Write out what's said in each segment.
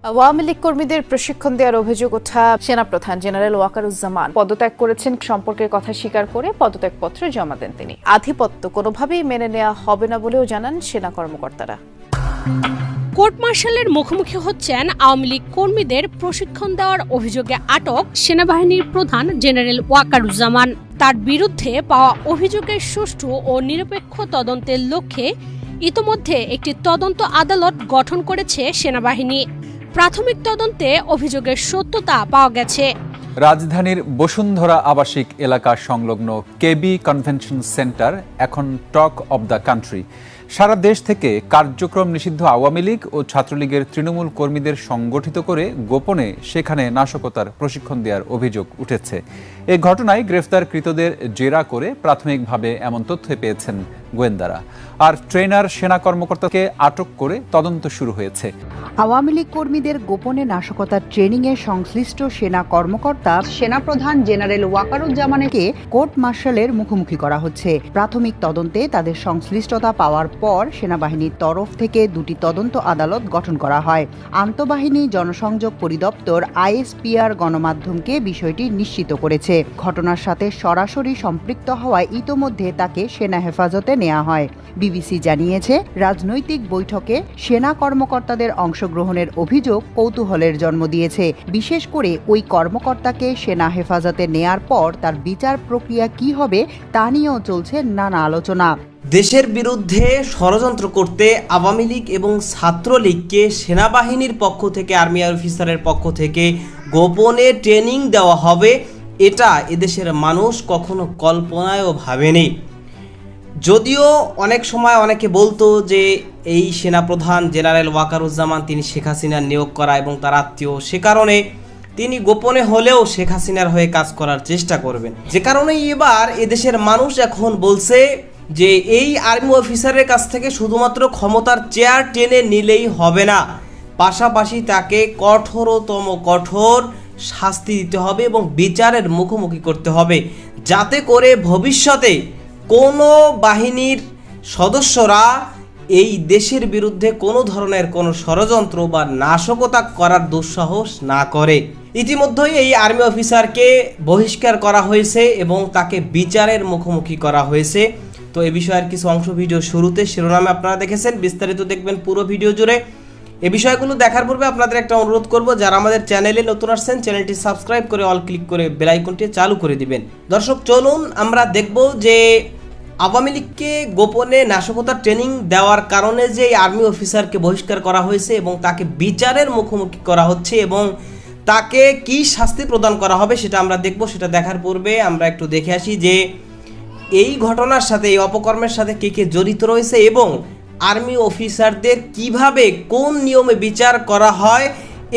আওয়ামী লীগ কর্মীদের প্রশিক্ষণ দেওয়ার অভিযোগ ওঠা সেনাপ্রধান জেনারেল ওয়াকারুজ্জামান পদত্যাগ করেছেন সম্পর্কের কথা স্বীকার করে পদত্যাগপত্র জমা দেন তিনি। আধিপত্য কোনোভাবেই মেনে নেওয়া হবে না বলেও জানান সেনা কর্মকর্তারা। কোর্ট মার্শালের মুখোমুখি হচ্ছেন আওয়ামী লীগ কর্মীদের প্রশিক্ষণ দেওয়ার অভিযোগে আটক সেনাবাহিনীর প্রধান জেনারেল ওয়াকারুজ্জামান। তার বিরুদ্ধে পাওয়া অভিযোগের সুষ্ঠু ও নিরপেক্ষ তদন্তের লক্ষ্যে ইতোমধ্যে একটি তদন্ত আদালত গঠন করেছে সেনাবাহিনী। প্রাথমিক তদন্তে অভিযোগের সত্যতা পাওয়া গেছে। রাজধানীর বসুন্ধরা আবাসিক এলাকা সংলগ্ন কেবি কনভেনশন সেন্টার এখন টক অব দ্য কান্ট্রি। সারা দেশ থেকে কার্যক্রম নিষিদ্ধ আওয়ামী লীগ ও ছাত্রলীগের তৃণমূল কর্মীদের সংগঠিত করে গোপনে সেখানে নাশকতার প্রশিক্ষণ দেওয়ার অভিযোগ উঠেছে। এ ঘটনায় গ্রেফতারকৃতদের জেরা করে প্রাথমিকভাবে এমন তথ্য পেয়েছেন গোয়েন্দারা। আর ট্রেনার সেনা কর্মকর্তাকে আটক করে তদন্ত শুরু হয়েছে। আওয়ামী লীগ কর্মীদের গোপনে নাশকতার ট্রেনিংয়ে সংশ্লিষ্ট সেনা কর্মকর্তা সেনাপ্রধান জেনারেল ওয়াকারুজ্জামানকে কোর্ট মার্শালের মুখোমুখি করা হচ্ছে। প্রাথমিক তদন্তে তাদের সংশ্লিষ্টতা পাওয়ার পর সেনাবাহিনীর তরফ থেকে দুটি তদন্ত আদালত গঠন করা হয়। আন্তঃবাহিনী জনসংযোগ পরিদপ্তর আইএসপিআর গণমাধ্যমকে বিষয়টি নিশ্চিত করেছে। ঘটনার সাথে সরাসরি সম্পৃক্ত হওয়ায় ইতোমধ্যে তাকে সেনা হেফাজতে নেওয়া হয়। বিবিসি জানিয়েছে, রাজনৈতিক বৈঠকে সেনা কর্মকর্তাদের অংশগ্রহণের অভিযোগ কৌতূহলের জন্ম দিয়েছে। বিশেষ করে ওই কর্মকর্তাকে সেনা হেফাজতে নেয়ার পর তার বিচার প্রক্রিয়া কি হবে তা নিয়েও চলছে নানা আলোচনা। দেশের বিরুদ্ধে ষড়যন্ত্র করতে আওয়ামী লীগ এবং ছাত্রলীগকে সেনাবাহিনীর পক্ষ থেকে আর্মি অফিসারের পক্ষ থেকে গোপনে ট্রেনিং দেওয়া হবে, এটা এদেশের মানুষ কখনো কল্পনায়ও ভাবেনি। যদিও অনেক সময় অনেকে বলতো যে এই সেনাপ্রধান জেনারেল ওয়াকারুজ্জামান তিনি শেখ হাসিনার নিয়োগ করা এবং তার আত্মীয়, সে কারণে তিনি গোপনে হলেও শেখ হাসিনার হয়ে কাজ করার চেষ্টা করবেন। যে কারণে এবার এদেশের মানুষ এখন বলছে যে এই আর্মি অফিসারের কাছ থেকে শুধুমাত্র ক্ষমতার চেয়ার টেনে নিলেই হবে না, পাশাপাশি তাকে কঠোরতম কঠোর শাস্তি দিতে হবে এবং বিচারের মুখোমুখি করতে হবে, যাতে করে ভবিষ্যতে কোনো বাহিনীর সদস্যরা এই দেশের বিরুদ্ধে কোনো ধরনের কোনো ষড়যন্ত্র বা নাশকতা করার দুঃসাহস না করে। ইতিমধ্যেই এই আর্মি অফিসারকে বহিষ্কার করা হয়েছে এবং তাকে বিচারের মুখোমুখি করা হয়েছে। তো এই বিষয়ের কিছু অংশ ভিডিও শুরুতে শিরোনামে আপনারা দেখেছেন, বিস্তারিত দেখবেন পুরো ভিডিও জুড়ে। এই বিষয়গুলো দেখার পূর্বে আপনাদের একটা অনুরোধ করব, যারা আমাদের চ্যানেলে নতুন আসছেন চ্যানেলটি সাবস্ক্রাইব করে অল ক্লিক করে বেল আইকনটি চালু করে দিবেন। দর্শক, চলুন আমরা দেখব যে আওয়ামী লীগকে গোপনে নাশকতার ট্রেনিং দেওয়ার কারণে যে আর্মি অফিসারকে বহিষ্কার করা হয়েছে এবং তাকে বিচারের মুখোমুখি করা হচ্ছে এবং তাকে কি শাস্তি প্রদান করা হবে সেটা আমরা দেখব। সেটা দেখার পূর্বে আমরা একটু দেখে আসি যে এই ঘটনার সাথে, এই অপকর্মের সাথে কে কে জড়িত রয়েছে এবং আর্মি অফিসারদের কিভাবে কোন নিয়মে বিচার করা হয়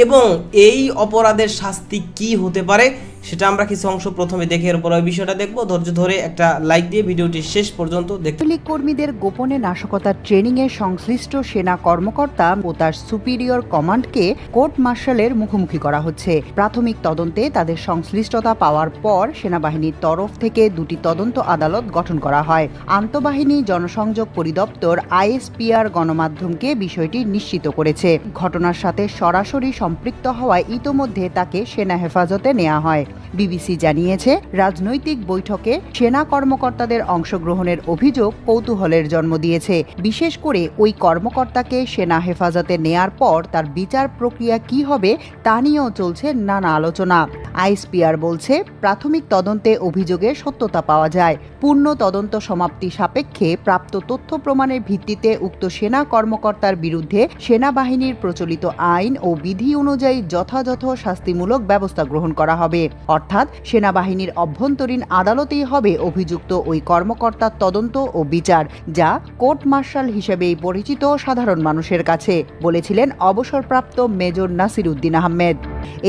এবং এই অপরাধের শাস্তি কি হতে পারে সেটা আমরা কিছু অংশ প্রথমে দেখে এরপর ওই বিষয়টা দেখবো। ধৈর্য ধরে একটা লাইক দিয়ে ভিডিওটি শেষ পর্যন্ত দেখতে। লীগ কর্মীদের গোপনে নাশকতার ট্রেনিংয়ে সংশ্লিষ্ট সেনা কর্মকর্তা ও তার সুপিরিয়র কমান্ডকে কোর্ট মার্শালের মুখোমুখি করা হচ্ছে। প্রাথমিক তদন্তে তাদের সংশ্লিষ্টতা পাওয়ার পর সেনাবাহিনীর তরফ থেকে দুটি তদন্ত আদালত গঠন করা হয়। আন্তঃবাহিনী জনসংযোগ পরিদপ্তর আইএসপিআর গণমাধ্যমকে বিষয়টি নিশ্চিত করেছে। ঘটনার সাথে সরাসরি সম্পৃক্ত হওয়ায় ইতোমধ্যে তাকে সেনা হেফাজতে নেওয়া হয়। বিবিসি জানিয়েছে, রাজনৈতিক বৈঠকে সেনা কর্মকর্তাদের অংশগ্রহণের অভিযোগ কৌতূহলের জন্ম দিয়েছে। বিশেষ করে ওই কর্মকর্তাকে সেনা হেফাজতে নেয়ার পর তার বিচার প্রক্রিয়া কি হবে তা নিয়েও চলছে নানা আলোচনা। আইএসপিআর বলছে, প্রাথমিক তদন্তে অভিযোগের সত্যতা পাওয়া যায়। পূর্ণ তদন্ত সমাপ্তি সাপেক্ষে প্রাপ্ত তথ্য প্রমাণের ভিত্তিতে উক্ত সেনা কর্মকর্তার বিরুদ্ধে সেনাবাহিনীর প্রচলিত আইন ও বিধি অনুযায়ী যথাযথ শাস্তিমূলক ব্যবস্থা গ্রহণ করা হবে। অর্থাৎ সেনাবাহিনীর অভ্যন্তরীণ আদালতেই হবে অভিযুক্ত ওই কর্মকর্তার তদন্ত ও বিচার, যা কোর্ট মার্শাল হিসেবেই পরিচিত সাধারণ মানুষের কাছে, বলেছিলেন অবসরপ্রাপ্ত মেজর নাসির উদ্দিন আহমেদ।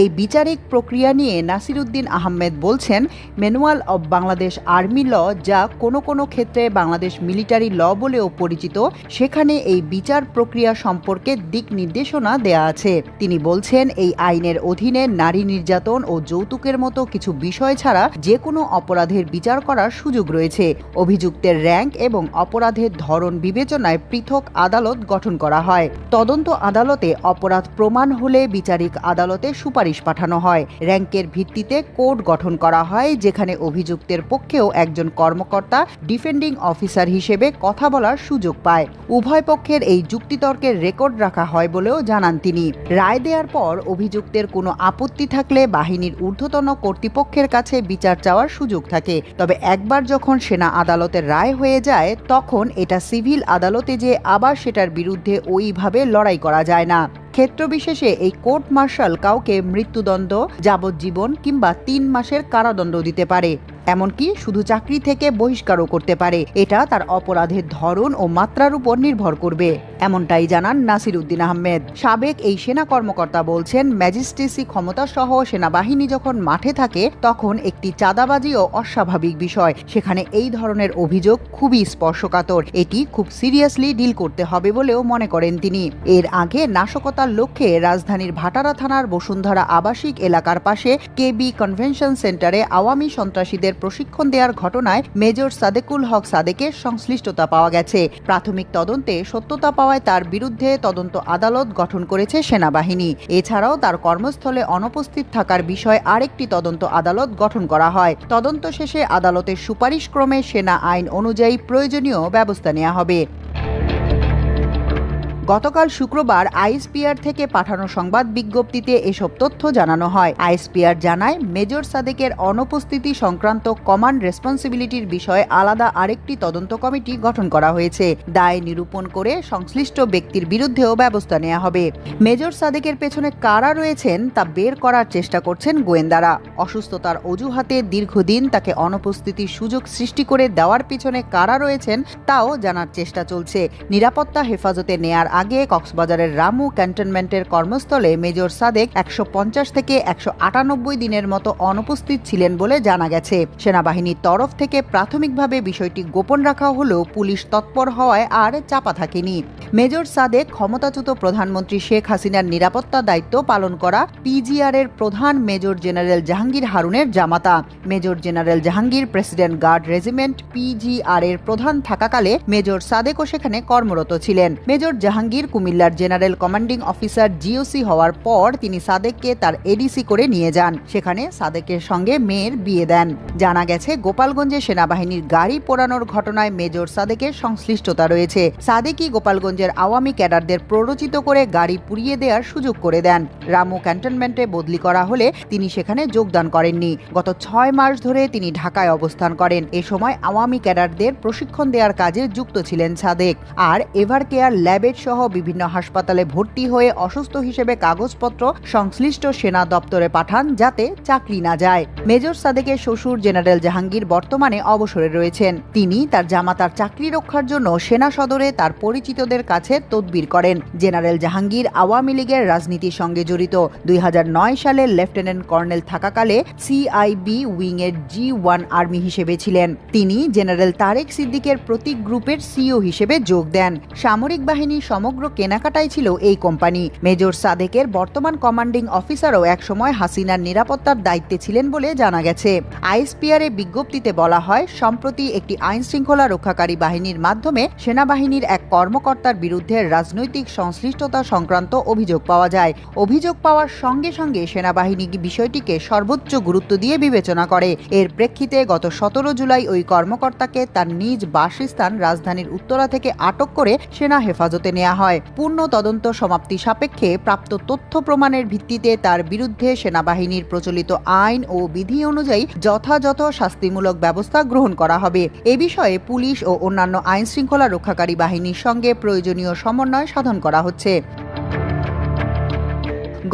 এই বিচারিক প্রক্রিয়া নিয়ে নাসিরউদ্দিন আহমেদ বলছেন, ম্যানুয়াল অব বাংলাদেশ আর্মি ল, যা কোনো কোনো ক্ষেত্রে বাংলাদেশ মিলিটারি ল বলেও পরিচিত, সেখানে এই বিচার প্রক্রিয়া সম্পর্কে দিক নির্দেশনা দেয়া আছে। তিনি বলছেন, এই আইনের অধীনে নারী নির্যাতন ও যৌতুকের মতো কিছু বিষয় ছাড়া যে কোনো অপরাধের বিচার করার সুযোগ রয়েছে। অভিযুক্তের র্যাঙ্ক এবং অপরাধের ধরন বিবেচনায় পৃথক আদালত গঠন করা হয়। তদন্ত আদালতে অপরাধ প্রমাণ হলে বিচারিক আদালতে সুপারিশ পাঠানো হয়। র্যাঙ্কের ভিত্তিতে কোড গঠন করা হয়, যেখানে অভিযুক্তের পক্ষেও একজন কর্মকর্তা ডিফেন্ডিং অফিসার হিসেবে কথা বলার সুযোগ পায়। উভয় পক্ষের এই যুক্তিতর্কের রেকর্ড রাখা হয় বলেও জানান তিনি। রায় দেওয়ার পর অভিযুক্তের কোনো আপত্তি থাকলে বাহিনীর ঊর্ধ্বতন কর্তৃপক্ষের কাছে বিচার চাওয়ার সুযোগ থাকে। তবে একবার যখন সেনা আদালতের রায় হয়ে যায়, তখন এটা সিভিল আদালতে যে আবার সেটার বিরুদ্ধে ওইভাবে লড়াই করা যায় না। ক্ষেত্রবিশেষে এই কোর্ট মার্শাল কাউকে মৃত্যুদণ্ড, যাবজ্জীবন কিংবা 3 মাসের কারাদণ্ড দিতে পারে, এমনকি শুধু চাকরি থেকে বহিষ্কারও করতে পারে। এটা তার অপরাধের ধরন ও মাত্রার উপর নির্ভর করবে, এমনটাই জানান নাসিরউদ্দিন আহমেদ। সাবেক এই সেনা কর্মকর্তা বলছেন, ম্যাজিস্ট্রেসি ক্ষমতা সহ সেনাবাহিনী যখন মাঠে থাকে তখন একটি চাঁদাবাজি ও অস্বাভাবিক বিষয়। সেখানে এই ধরনের অভিযোগ খুবই স্পর্শকাতর। এটি খুব সিরিয়াসলি ডিল করতে হবে বলেও মনে করেন তিনি। এর আগে নাশকতার লক্ষ্যে রাজধানীর ভাটারা থানার বসুন্ধরা আবাসিক এলাকার পাশে কেবি কনভেনশন সেন্টারে আওয়ামী সন্ত্রাসীদের প্রশিক্ষণ দেওয়ার ঘটনায় মেজর সাদেকুল হক সাদেকের সংশ্লিষ্টতা পাওয়া গেছে। প্রাথমিক তদন্তে সত্যতা পাওয়ায় তার বিরুদ্ধে তদন্ত আদালত গঠন করেছে সেনাবাহিনী। এছাড়াও তার কর্মস্থলে অনুপস্থিত থাকার বিষয়ে আরেকটি তদন্ত আদালত গঠন করা হয়। তদন্ত শেষে আদালতের সুপারিশক্রমে সেনা আইন অনুযায়ী প্রয়োজনীয় ব্যবস্থা নেওয়া হবে। গতকাল শুক্রবার আইএসপিআর থেকে পাঠানো সংবাদ বিজ্ঞপ্তিতে এসব তথ্য জানানো হয়। আইএসপিআর জানায়, মেজর সাদেকের অনুপস্থিতি সংক্রান্ত কমান্ড রেসপন্সিবিলিটির বিষয়ে আলাদা আরেকটি তদন্ত কমিটি গঠন করা হয়েছে। দায় নিরূপণ করে সংশ্লিষ্ট ব্যক্তির বিরুদ্ধেও ব্যবস্থা নেওয়া হবে। মেজর সাদেকের পেছনে কারা রয়েছেন তা বের করার চেষ্টা করছেন গোয়েন্দারা। অসুস্থতার অজুহাতে দীর্ঘদিন তাকে অনুপস্থিতির সুযোগ সৃষ্টি করে দেওয়ার পিছনে কারা রয়েছেন তাও জানার চেষ্টা চলছে। নিরাপত্তা হেফাজতে নেয়ার আগে কক্সবাজারের রামু ক্যান্টনমেন্টের কর্মস্থলে মেজর সাদেক 150 থেকে 198 দিনের মতো অনুপস্থিত ছিলেন বলে জানা গেছে। সেনাবাহিনীর তরফ থেকে প্রাথমিকভাবে বিষয়টি গোপন রাখা হলেও পুলিশ তৎপর হওয়ায় আর চাপা থাকেনি। মেজর সাদেক ক্ষমতাচ্যুত প্রধানমন্ত্রী শেখ হাসিনার নিরাপত্তা দায়িত্ব পালন করা পিজিআর এর প্রধান মেজর জেনারেল জাহাঙ্গীর হারুনের জামাতা। Major general Jahangir president guard regiment PGR এর প্রধান থাকাকালে মেজর সাদেকও সেখানে কর্মরত ছিলেন। মেজর জাহাঙ্গীর কুমিল্লার জেনারেল কমান্ডিং অফিসার জিওসি হওয়ার পর তিনি সাদেককে তার এডিসি করে নিয়ে যান। সেখানে সাদেকের সঙ্গে মেয়ের বিয়ে দেন। জানা গেছে, গোপালগঞ্জে সেনাবাহিনীর গাড়ি পোড়ানোর ঘটনায় মেজর সাদেকের সংশ্লিষ্টতা রয়েছে। সাদেকই গোপালগঞ্জের আওয়ামী ক্যাডারদের প্ররোচিত করে গাড়ি পুড়িয়ে দেওয়ার সুযোগ করে দেন। রামু ক্যান্টনমেন্টে বদলি করা হলে তিনি সেখানে যোগদান করেননি। গত 6 মাস ধরে তিনি ঢাকায় অবস্থান করেন। এ সময় আওয়ামী ক্যাডারদের প্রশিক্ষণ দেওয়ার কাজে যুক্ত ছিলেন সাদেক। আর এভার কেয়ার ল্যাবেট সহ বিভিন্ন হাসপাতালে ভর্তি হয়ে অসুস্থ হিসেবে কাগজপত্র সংশ্লিষ্ট সেনা দপ্তরে পাঠান যাতে চাকরি না যায়। মেজর সাদেকের শ্বশুর জেনারেল জাহাঙ্গীর বর্তমানে অবসরে রয়েছেন। তিনি তার জামাতার চাকরি রক্ষার জন্য সেনা সদরে তার পরিচিতদের কাছে তদবির করেন। জেনারেল জাহাঙ্গীর আওয়ামী লীগের রাজনীতির সঙ্গে জড়িত। 2009 সালে লেফটেন্যান্ট কর্নেল থাকাকালে সিআইবি উইং এর G1 আর্মি হিসেবে ছিলেন। তিনি জেনারেল তারেক সিদ্দিকের প্রতীক গ্রুপের সিইও হিসেবে যোগ দেন। সামরিক বাহিনীর সমগ্র কেনাকাটাই ছিল এই কোম্পানি। মেজর সাদেকের বর্তমান কমান্ডিং অফিসারও একসময় হাসিনার নিরাপত্তার দায়িত্বে ছিলেন বলে জানা গেছে। আইএসপিআর এ বিজ্ঞপ্তিতে বলা হয়, সম্প্রতি একটি আইন শৃঙ্খলা রক্ষাকারী বাহিনীর মাধ্যমে সেনাবাহিনীর এক কর্মকর্তার বিরুদ্ধে রাজনৈতিক সংশ্লিষ্টতা সংক্রান্ত অভিযোগ পাওয়া যায়। অভিযোগ পাওয়ার সঙ্গে সঙ্গে সেনাবাহিনী বিষয়টিকে সর্বোচ্চ গুরুত্ব দিয়ে বিবেচনা করে। এর প্রেক্ষিতে গত 17 জুলাই ওই কর্মকর্তাকে তার নিজ বাসস্থান রাজধানীর উত্তরা থেকে আটক করে সেনা হেফাজতে নেওয়া হয়। পূর্ণ তদন্ত সমাপ্তি সাপেক্ষে প্রাপ্ত তথ্য প্রমাণের ভিত্তিতে তার বিরুদ্ধে সেনাবাহিনীর প্রচলিত আইন ও বিধি অনুযায়ী যথাযথ শাস্তিমূলক ব্যবস্থা গ্রহণ করা হবে। এ বিষয়ে পুলিশ ও অন্যান্য আইন শৃঙ্খলা রক্ষাকারী বাহিনীর সঙ্গে প্রয়োজনীয় সমন্বয় সাধন করা হচ্ছে।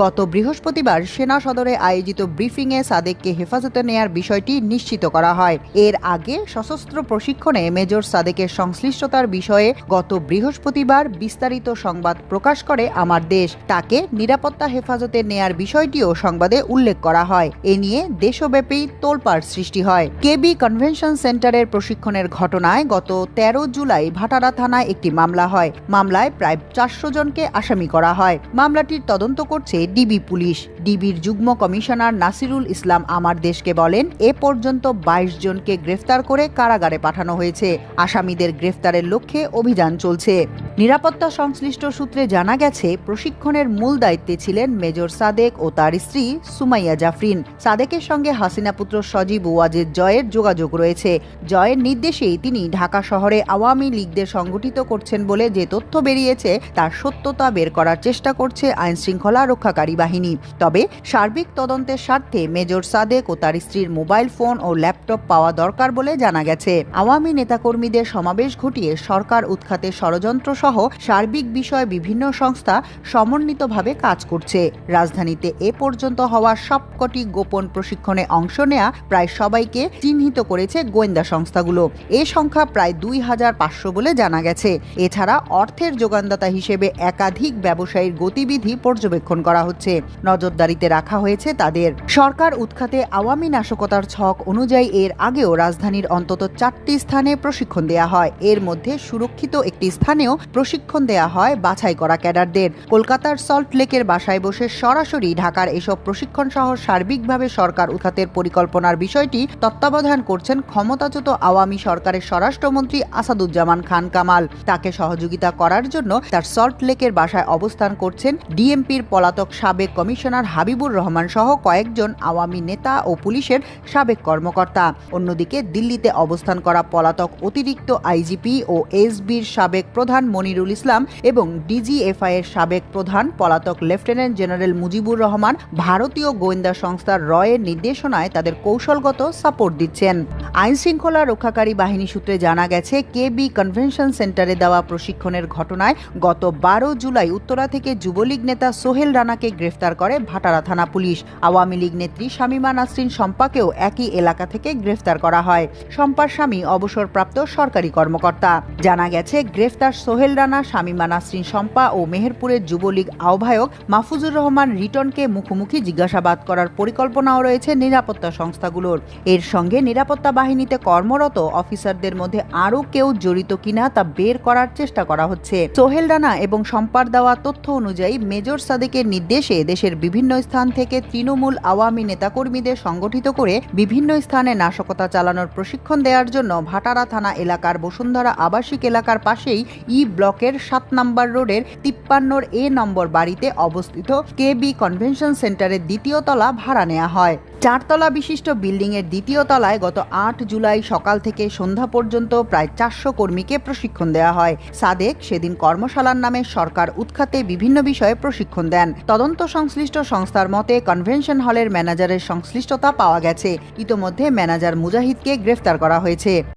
গত বৃহস্পতিবার সেনা সদরে আয়োজিত ব্রিফিংয়ে সাদেককে হেফাজতে নেয়ার বিষয়টি নিশ্চিত করা হয়। এর আগে সশস্ত্র প্রশিক্ষণে মেজর সাদেকের সংশ্লিষ্টতার বিষয়ে গত বৃহস্পতিবার বিস্তারিত সংবাদ প্রকাশ করে আমার দেশ। তাকে নিরাপত্তা হেফাজতে নেয়ার বিষয়টিও সংবাদে উল্লেখ করা হয়। এ নিয়ে দেশব্যাপী তোলপাড় সৃষ্টি হয়। কেবি কনভেনশন সেন্টারের প্রশিক্ষণের ঘটনায় গত 13 জুলাই ভাটারা থানায় একটি মামলা হয়। মামলায় প্রায় 400 জনকে আসামি করা হয়। মামলাটির তদন্ত করছে ডিবি পুলিশ। ডিবির যুগ্ম কমিশনার নাসিরুল ইসলাম আমার দেশকে বলেন, এ পর্যন্ত 22 জনকে গ্রেফতার করে কারাগারে পাঠানো হয়েছে। আসামিদের গ্রেফতারের লক্ষ্যে অভিযান চলছে। নিরাপত্তা সংশ্লিষ্ট সূত্রে জানা গেছে, প্রশিক্ষণের মূল দায়িত্বে ছিলেন মেজর সাদেক ও তার স্ত্রী সুমাইয়া জাফরিন। সাদেকের সঙ্গে হাসিনা পুত্র সজীব ওয়াজেদ জয়ের যোগাযোগ রয়েছে। জয়ের নির্দেশেই তিনি ঢাকা শহরে আওয়ামী লীগদের সংগঠিত করছেন বলে যে তথ্য বেরিয়েছে তার সত্যতা বের করার চেষ্টা করছে আইনশৃঙ্খলা রক্ষাকারী বাহিনী। তবে সার্বিক তদন্তের স্বার্থে মেজর সাদেক ও তার স্ত্রীর মোবাইল ফোন ও ল্যাপটপ পাওয়া দরকার বলে জানা গেছে। আওয়ামী নেতাকর্মীদের সমাবেশ ঘটিয়ে সরকার উৎখাতে ষড়যন্ত্র সহ সার্বিক বিষয়ে বিভিন্ন সংস্থা সমন্বিতভাবে কাজ করছে। রাজধানীতে এ পর্যন্ত হওয়া সবকটি গোপন প্রশিক্ষণে অংশ নেয়া প্রায় সবাইকে চিহ্নিত করেছে গোয়েন্দা সংস্থাগুলো। এ সংখ্যা প্রায় 2500 বলে জানা গেছে। এছাড়া অর্থের যোগানদাতা হিসেবে একাধিক ব্যবসায়ীর গতিবিধি পর্যবেক্ষণ করা হচ্ছে। নজরদারিতে রাখা হয়েছে তাদের। সরকার উৎখাতে আওয়ামী নাশকতার ছক অনুযায়ী এর আগেও রাজধানীর অন্তত 4টি স্থানে প্রশিক্ষণ দেয়া হয়। এর মধ্যে সুরক্ষিত একটি স্থানেও প্রশিক্ষণ দেয়া হয় বাছাই করা ক্যাডারদের। কলকাতার সল্ট লেকের বাসায় বসে সরাসরি ঢাকার এসব প্রশিক্ষণ সহ সার্বিকভাবে সরকার উৎখাতের পরিকল্পনার বিষয়টি তত্ত্বাবধান করছেন ক্ষমতাচ্যুত আওয়ামী সরকারের স্বরাষ্ট্রমন্ত্রী আসাদুজ্জামান খান কামাল। তাকে সহযোগিতা করার জন্য তার সল্ট লেকের বাসায় অবস্থান করছেন ডিএমপির পলাতক সাবেক কমিশনার হাবিবুর রহমান সহ কয়েকজন আওয়ামী নেতা ও পুলিশের সাবেক কর্মকর্তা। অন্যদিকে দিল্লিতে অবস্থান করা পলাতক অতিরিক্ত আইজিপি ও এসবির সাবেক প্রধান মনিরুল ইসলাম এবং ডিজিএফআই এর সাবেক প্রধান পলাতক লেফটেন্যান্ট জেনারেল মুজিবুর রহমান ভারতীয় গোয়েন্দা সংস্থা রয়ের নির্দেশনায় তাদের কৌশলগত সাপোর্ট দিচ্ছেন। আইন শৃঙ্খলা রক্ষাকারী বাহিনী সূত্রে জানা গেছে, কেবি কনভেনশন সেন্টারে দেওয়া প্রশিক্ষণের ঘটনায় গত 12 জুলাই উত্তরা থেকে যুবলীগ নেতা সোহেল রানাকে গ্রেফতার করে ভাটারা থানা পুলিশ। আওয়ামী লীগ নেত্রী শামীমা নাসরিন শম্পাকেও একই এলাকা থেকে গ্রেফতার করা হয়। শম্পার স্বামী অবসরপ্রাপ্ত সরকারি কর্মকর্তা। জানা গেছে, গ্রেফতার সোহেল রানা, শামীমা নাসরিন শম্পা ও মেহেরপুরের যুবলীগ আহ্বায়ক মাহফুজুর রহমান রিটনকে মুখোমুখি জিজ্ঞাসাবাদ করার পরিকল্পনাও রয়েছে নিরাপত্তা সংস্থাগুলোর। এর সঙ্গে নিরাপত্তা বাহিনীতে কর্মরত অফিসারদের মধ্যে আরও কেউ জড়িত কিনা তা বের করার চেষ্টা করা হচ্ছে। সোহেল রানা এবং শম্পার দেওয়া তথ্য অনুযায়ী মেজর সাদেকের নির্দেশে দেশের বিভিন্ন স্থান থেকে তৃণমূল আওয়ামী নেতাকর্মীদের সংগঠিত করে বিভিন্ন স্থানে নাশকতা চালানোর প্রশিক্ষণ দেওয়ার জন্য ভাটারা থানা এলাকার বসুন্ধরা আবাসিক এলাকার পাশেই ই ব্লকের 7 নম্বর রোডের 53 এ নম্বর বাড়িতে অবস্থিত কেবি কনভেনশন সেন্টারের 2য় তলা ভাড়া নেওয়া হয়। 4 তলা বিশিষ্ট বিল্ডিং এর 2য় তলায় গত 8 জুলাই সকাল থেকে সন্ধ্যা পর্যন্ত প্রায় 400 কর্মীকে প্রশিক্ষণ দেওয়া হয়। সাদেক সেদিন কর্মশালার নামে সরকার উৎখাতে বিভিন্ন বিষয়ে প্রশিক্ষণ দেন। তদন্ত সংশ্লিষ্ট সংস্থার মতে কনভেনশন হলের ম্যানেজারের সংশ্লিষ্টতা পাওয়া গেছে। ইতোমধ্যে ম্যানেজার মুজাহিদকে গ্রেফতার করা হয়েছে।